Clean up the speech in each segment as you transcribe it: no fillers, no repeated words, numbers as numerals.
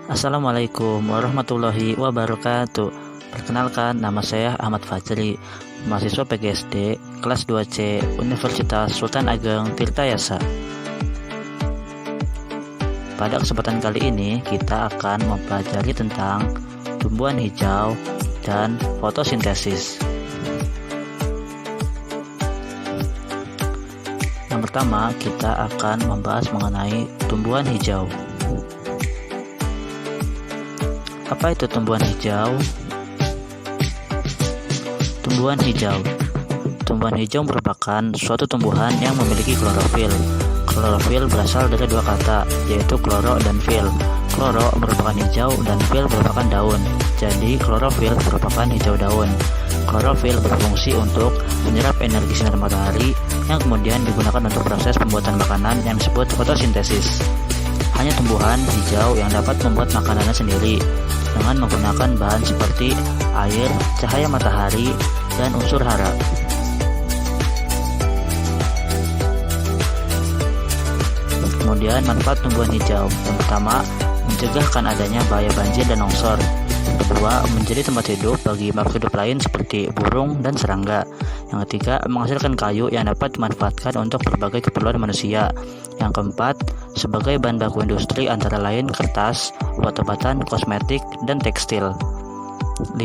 Assalamualaikum warahmatullahi wabarakatuh. Perkenalkan, nama saya Ahmad Fajri, mahasiswa PGSD kelas 2C Universitas Sultan Ageng Tirtayasa. Pada kesempatan kali ini kita akan mempelajari tentang tumbuhan hijau dan fotosintesis. Yang pertama, kita akan membahas mengenai tumbuhan hijau. Apa itu tumbuhan hijau? Tumbuhan hijau merupakan suatu tumbuhan yang memiliki klorofil. Klorofil berasal dari dua kata, yaitu kloro dan fil. Kloro merupakan hijau dan fil merupakan daun. Jadi klorofil merupakan hijau daun. Klorofil berfungsi untuk menyerap energi sinar matahari yang kemudian digunakan untuk proses pembuatan makanan yang disebut fotosintesis. Hanya tumbuhan hijau yang dapat membuat makanannya sendiri dengan menggunakan bahan seperti air, cahaya matahari, dan unsur hara. Kemudian manfaat tumbuhan hijau. Yang pertama, mencegahkan adanya bahaya banjir dan longsor. Yang kedua, menjadi tempat hidup bagi makhluk hidup lain seperti burung dan serangga. Yang ketiga, menghasilkan kayu yang dapat dimanfaatkan untuk berbagai keperluan manusia. Yang keempat, sebagai bahan baku industri antara lain kertas, obat-obatan, kosmetik, dan tekstil. 5.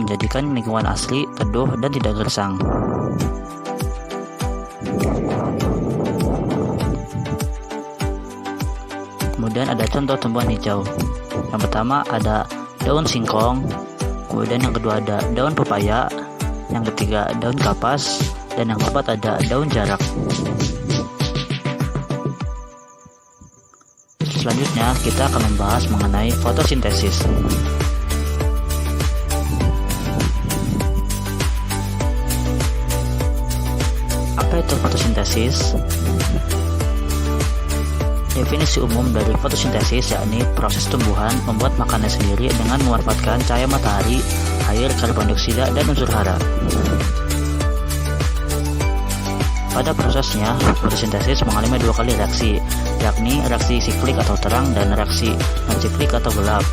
Menjadikan lingkungan asli, teduh, dan tidak gersang. Kemudian ada contoh tumbuhan hijau. Yang pertama ada daun singkong, kemudian yang kedua ada daun pepaya, yang ketiga daun kapas, dan yang keempat ada daun jarak. Selanjutnya kita akan membahas mengenai fotosintesis. Apa itu fotosintesis? Definisi umum dari fotosintesis yakni proses tumbuhan membuat makanan sendiri dengan memanfaatkan cahaya matahari, air, karbon dioksida, dan unsur hara. Pada prosesnya, fotosintesis mengalami dua kali reaksi, yakni reaksi siklik atau terang dan reaksi non-siklik atau gelap.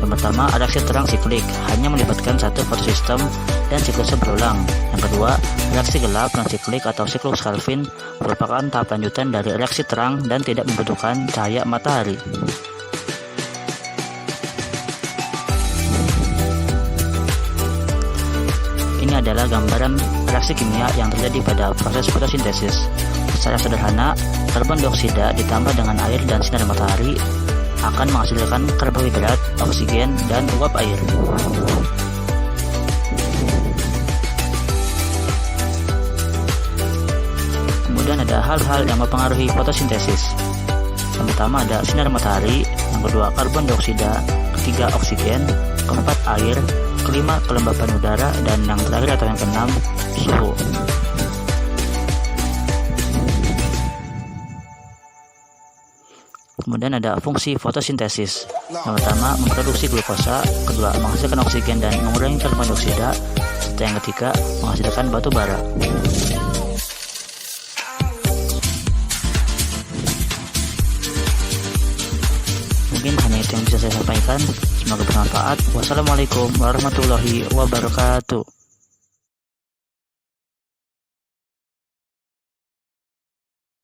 Yang pertama, reaksi terang siklik hanya melibatkan satu fotosistem dan siklusnya berulang. Yang kedua, reaksi gelap non-siklik atau siklus Calvin merupakan tahap lanjutan dari reaksi terang dan tidak membutuhkan cahaya matahari. Ini adalah gambaran reaksi kimia yang terjadi pada proses fotosintesis. Secara sederhana, karbon dioksida ditambah dengan air dan sinar matahari akan menghasilkan karbohidrat, oksigen, dan uap air. Kemudian ada hal-hal yang mempengaruhi fotosintesis. Yang pertama ada sinar matahari, yang kedua karbon dioksida, ketiga oksigen, keempat air, kelima kelembapan udara, dan yang terakhir atau yang keenam suhu. Kemudian ada fungsi fotosintesis. Yang pertama memproduksi glukosa, kedua menghasilkan oksigen dan mengurangi karbon dioksida, serta yang ketiga menghasilkan batu bara. Mungkin hanya itu yang bisa saya sampaikan. Semoga bermanfaat. Wassalamualaikum warahmatullahi wabarakatuh.